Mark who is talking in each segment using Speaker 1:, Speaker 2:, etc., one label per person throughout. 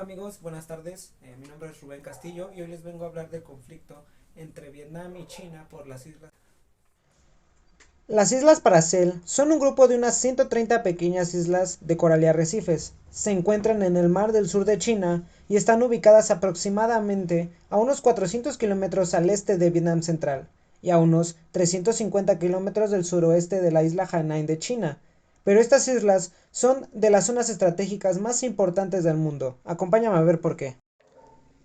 Speaker 1: Hola amigos, buenas tardes. Mi nombre es Rubén Castillo y hoy les vengo a hablar del conflicto entre Vietnam y China por las islas.
Speaker 2: Las Islas Paracel son un grupo de unas 130 pequeñas islas de coral y arrecifes. Se encuentran en el mar del sur de China y están ubicadas aproximadamente a unos 400 kilómetros al este de Vietnam Central y a unos 350 kilómetros del suroeste de la isla Hainan de China. Pero estas islas son de las zonas estratégicas más importantes del mundo. Acompáñame a ver por qué.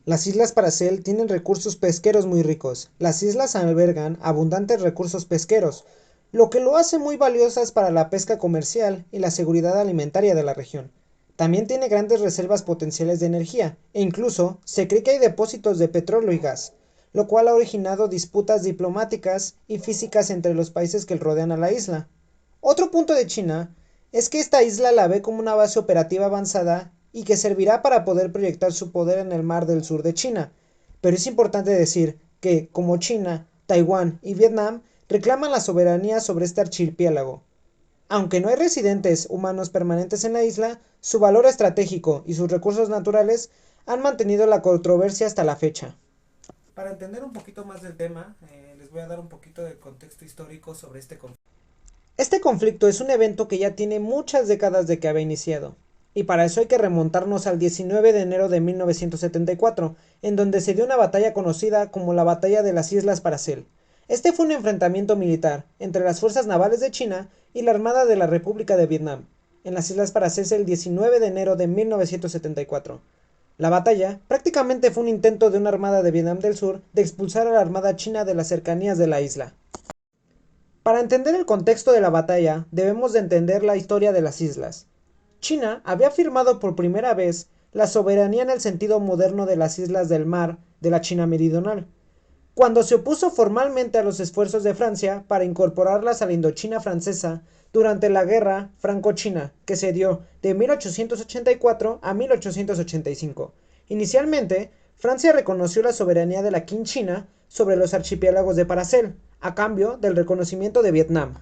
Speaker 2: Las Islas Paracel tienen recursos pesqueros muy ricos. Las islas albergan abundantes recursos pesqueros, lo que lo hace muy valiosas para la pesca comercial y la seguridad alimentaria de la región. También tiene grandes reservas potenciales de energía, e incluso se cree que hay depósitos de petróleo y gas, lo cual ha originado disputas diplomáticas y físicas entre los países que rodean a la isla. Otro punto de China es que esta isla la ve como una base operativa avanzada y que servirá para poder proyectar su poder en el mar del sur de China. Pero es importante decir que, como China, Taiwán y Vietnam, reclaman la soberanía sobre este archipiélago. Aunque no hay residentes humanos permanentes en la isla, su valor estratégico y sus recursos naturales han mantenido la controversia hasta la fecha.
Speaker 1: Para entender un poquito más del tema, les voy a dar un poquito de contexto histórico sobre este conflicto.
Speaker 2: Este conflicto es un evento que ya tiene muchas décadas de que había iniciado, y para eso hay que remontarnos al 19 de enero de 1974, en donde se dio una batalla conocida como la Batalla de las Islas Paracel. Este fue un enfrentamiento militar entre las fuerzas navales de China y la Armada de la República de Vietnam, en las Islas Paracel el 19 de enero de 1974. La batalla prácticamente fue un intento de una armada de Vietnam del Sur de expulsar a la armada china de las cercanías de la isla. Para entender el contexto de la batalla, debemos de entender la historia de las islas. China había firmado por primera vez la soberanía en el sentido moderno de las islas del mar de la China meridional, cuando se opuso formalmente a los esfuerzos de Francia para incorporarlas a la Indochina francesa durante la Guerra Franco-China, que se dio de 1884 a 1885. Inicialmente, Francia reconoció la soberanía de la Qinchina sobre los archipiélagos de Paracel, a cambio del reconocimiento de Vietnam.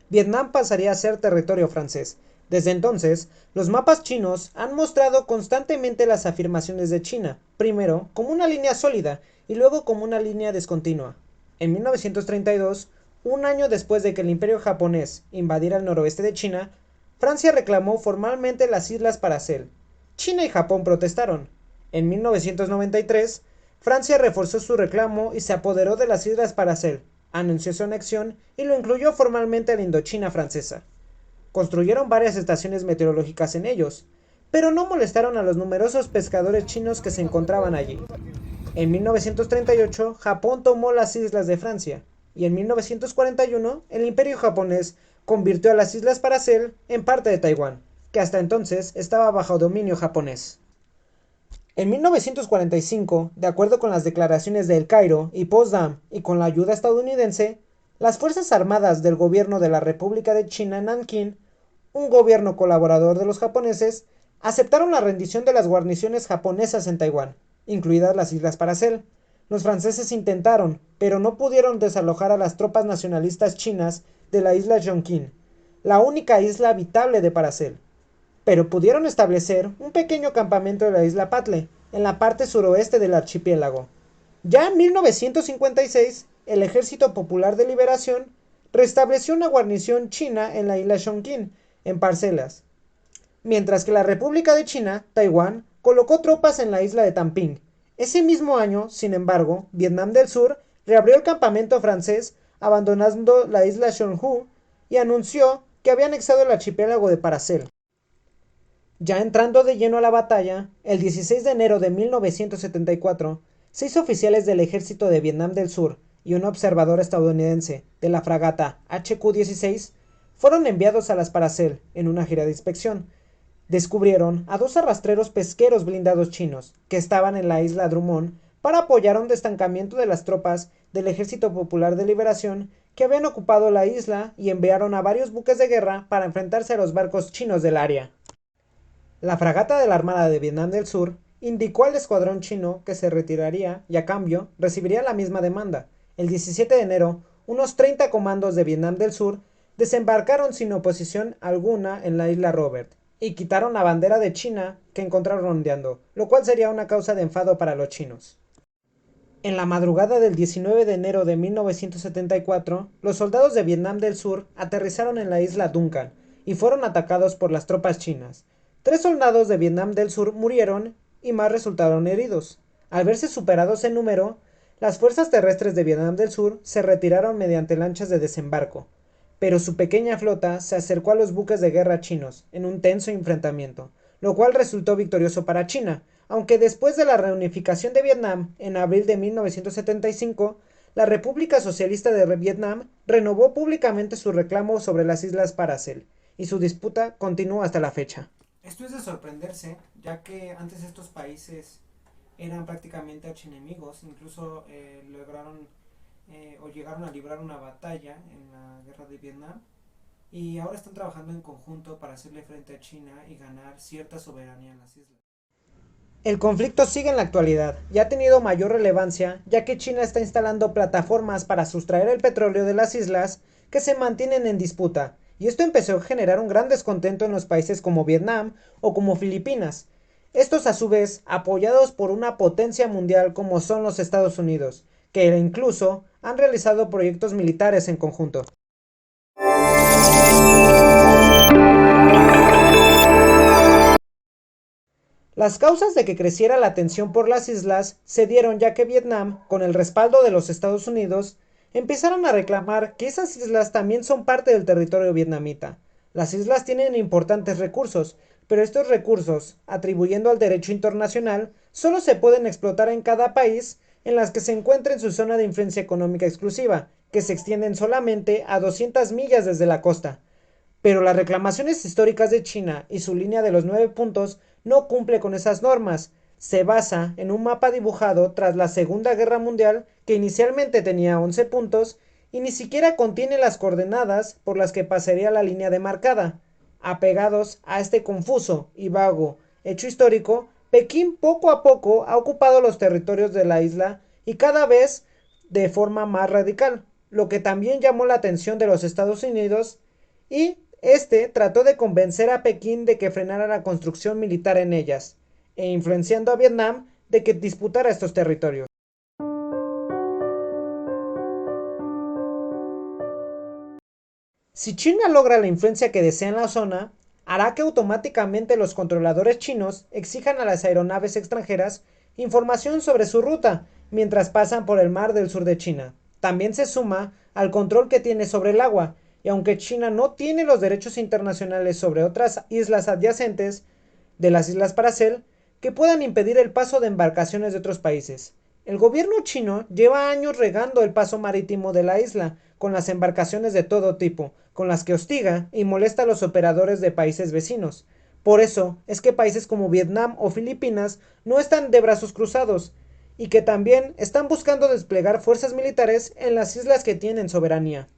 Speaker 2: Vietnam pasaría a ser territorio francés. Desde entonces, los mapas chinos han mostrado constantemente las afirmaciones de China, primero como una línea sólida y luego como una línea discontinua. En 1932, un año después de que el imperio japonés invadiera el noroeste de China, Francia reclamó formalmente las Islas Paracel. China y Japón protestaron. En 1993, Francia reforzó su reclamo y se apoderó de las Islas Paracel, anunció su anexión y lo incluyó formalmente en la Indochina francesa. Construyeron varias estaciones meteorológicas en ellos, pero no molestaron a los numerosos pescadores chinos que se encontraban allí. En 1938, Japón tomó las islas de Francia, y en 1941, el imperio japonés convirtió a las Islas Paracel en parte de Taiwán, que hasta entonces estaba bajo dominio japonés. En 1945, de acuerdo con las declaraciones de El Cairo y Potsdam y con la ayuda estadounidense, las Fuerzas Armadas del Gobierno de la República de China en Nankín, un gobierno colaborador de los japoneses, aceptaron la rendición de las guarniciones japonesas en Taiwán, incluidas las Islas Paracel. Los franceses intentaron, pero no pudieron desalojar a las tropas nacionalistas chinas de la isla Chongqing, la única isla habitable de Paracel, pero pudieron establecer un pequeño campamento de la isla Patle, en la parte suroeste del archipiélago. Ya en 1956, el Ejército Popular de Liberación restableció una guarnición china en la isla Chongqing, en parcelas, mientras que la República de China, Taiwán, colocó tropas en la isla de Tamping. Ese mismo año, sin embargo, Vietnam del Sur reabrió el campamento francés, abandonando la isla Jeonju, y anunció que había anexado el archipiélago de Paracel. Ya entrando de lleno a la batalla, el 16 de enero de 1974, 6 oficiales del ejército de Vietnam del Sur y un observador estadounidense de la fragata HQ-16 fueron enviados a las Paracel en una gira de inspección. Descubrieron a 2 arrastreros pesqueros blindados chinos que estaban en la isla Drummond para apoyar un destancamiento de las tropas del Ejército Popular de Liberación que habían ocupado la isla y enviaron a varios buques de guerra para enfrentarse a los barcos chinos del área. La fragata de la Armada de Vietnam del Sur indicó al escuadrón chino que se retiraría y a cambio recibiría la misma demanda. El 17 de enero, unos 30 comandos de Vietnam del Sur desembarcaron sin oposición alguna en la isla Robert y quitaron la bandera de China que encontraron ondeando, lo cual sería una causa de enfado para los chinos. En la madrugada del 19 de enero de 1974, los soldados de Vietnam del Sur aterrizaron en la isla Duncan y fueron atacados por las tropas chinas. 3 soldados de Vietnam del Sur murieron y más resultaron heridos. Al verse superados en número, las fuerzas terrestres de Vietnam del Sur se retiraron mediante lanchas de desembarco, pero su pequeña flota se acercó a los buques de guerra chinos en un tenso enfrentamiento, lo cual resultó victorioso para China, aunque después de la reunificación de Vietnam en abril de 1975, la República Socialista de Vietnam renovó públicamente su reclamo sobre las Islas Paracel, y su disputa continuó hasta la fecha.
Speaker 1: Esto es de sorprenderse, ya que antes estos países eran prácticamente archienemigos, incluso lograron o llegaron a librar una batalla en la guerra de Vietnam y ahora están trabajando en conjunto para hacerle frente a China y ganar cierta soberanía en las islas.
Speaker 2: El conflicto sigue en la actualidad y ha tenido mayor relevancia ya que China está instalando plataformas para sustraer el petróleo de las islas que se mantienen en disputa, y esto empezó a generar un gran descontento en los países como Vietnam o como Filipinas. Estos a su vez apoyados por una potencia mundial como son los Estados Unidos, que incluso han realizado proyectos militares en conjunto. Las causas de que creciera la tensión por las islas se dieron ya que Vietnam, con el respaldo de los Estados Unidos, empezaron a reclamar que esas islas también son parte del territorio vietnamita. Las islas tienen importantes recursos, pero estos recursos, atribuyendo al derecho internacional, solo se pueden explotar en cada país en las que se encuentre en su zona de influencia económica exclusiva, que se extienden solamente a 200 millas desde la costa. Pero las reclamaciones históricas de China y su línea de los 9 puntos no cumple con esas normas. Se basa en un mapa dibujado tras la Segunda Guerra Mundial que inicialmente tenía 11 puntos y ni siquiera contiene las coordenadas por las que pasaría la línea demarcada. Apegados a este confuso y vago hecho histórico, Pekín poco a poco ha ocupado los territorios de la isla y cada vez de forma más radical, lo que también llamó la atención de los Estados Unidos, y este trató de convencer a Pekín de que frenara la construcción militar en ellas, e influenciando a Vietnam de que disputara estos territorios. Si China logra la influencia que desea en la zona, hará que automáticamente los controladores chinos exijan a las aeronaves extranjeras información sobre su ruta mientras pasan por el mar del sur de China. También se suma al control que tiene sobre el agua, y aunque China no tiene los derechos internacionales sobre otras islas adyacentes de las Islas Paracel que puedan impedir el paso de embarcaciones de otros países. El gobierno chino lleva años regando el paso marítimo de la isla con las embarcaciones de todo tipo, con las que hostiga y molesta a los operadores de países vecinos. Por eso es que países como Vietnam o Filipinas no están de brazos cruzados, y que también están buscando desplegar fuerzas militares en las islas que tienen soberanía.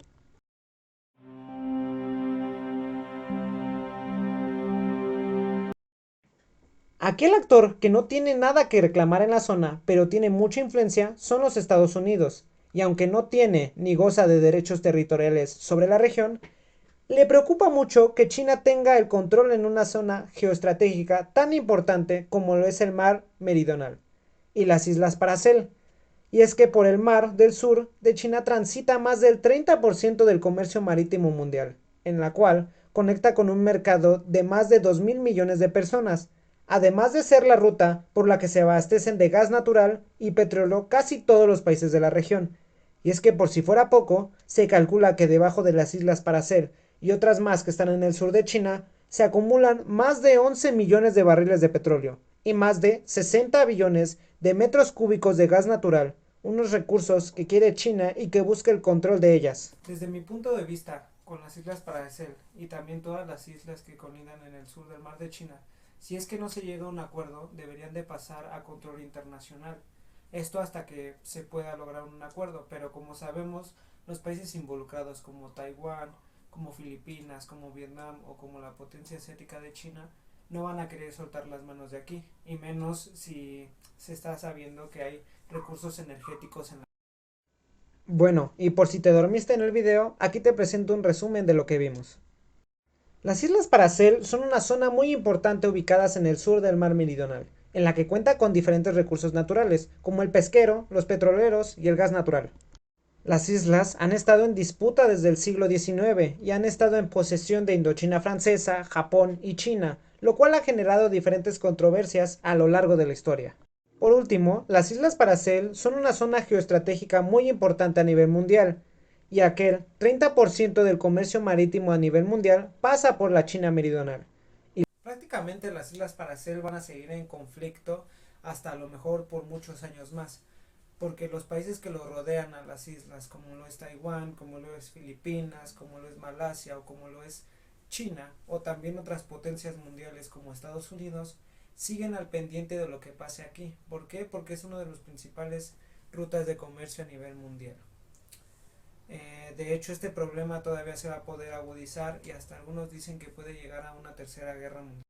Speaker 2: Aquel actor que no tiene nada que reclamar en la zona, pero tiene mucha influencia, son los Estados Unidos, y aunque no tiene ni goza de derechos territoriales sobre la región, le preocupa mucho que China tenga el control en una zona geoestratégica tan importante como lo es el mar meridional y las Islas Paracel. Y es que por el mar del sur de China transita más del 30% del comercio marítimo mundial, en la cual conecta con un mercado de más de 2.000 millones de personas, además de ser la ruta por la que se abastecen de gas natural y petróleo casi todos los países de la región. Y es que por si fuera poco, se calcula que debajo de las Islas Paracel y otras más que están en el sur de China, se acumulan más de 11 millones de barriles de petróleo y más de 60 billones de metros cúbicos de gas natural, unos recursos que quiere China y que busca el control de ellas.
Speaker 1: Desde mi punto de vista, con las Islas Paracel y también todas las islas que colindan en el sur del mar de China, si es que no se llega a un acuerdo, deberían de pasar a control internacional. Esto hasta que se pueda lograr un acuerdo, pero como sabemos, los países involucrados como Taiwán, como Filipinas, como Vietnam o como la potencia asiática de China, no van a querer soltar las manos de aquí, y menos si se está sabiendo que hay recursos energéticos en la...
Speaker 2: Bueno, y por si te dormiste en el video, aquí te presento un resumen de lo que vimos. Las Islas Paracel son una zona muy importante ubicadas en el sur del mar Meridional, en la que cuenta con diferentes recursos naturales, como el pesquero, los petroleros y el gas natural. Las islas han estado en disputa desde el siglo XIX y han estado en posesión de Indochina francesa, Japón y China, lo cual ha generado diferentes controversias a lo largo de la historia. Por último, las Islas Paracel son una zona geoestratégica muy importante a nivel mundial, ya que el 30% del comercio marítimo a nivel mundial pasa por la China meridional.
Speaker 1: Prácticamente las Islas Paracel van a seguir en conflicto hasta a lo mejor por muchos años más, porque los países que lo rodean a las islas, como lo es Taiwán, como lo es Filipinas, como lo es Malasia o como lo es China, o también otras potencias mundiales como Estados Unidos, siguen al pendiente de lo que pase aquí. ¿Por qué? Porque es uno de los principales rutas de comercio a nivel mundial. De hecho, este problema todavía se va a poder agudizar y hasta algunos dicen que puede llegar a una tercera guerra mundial.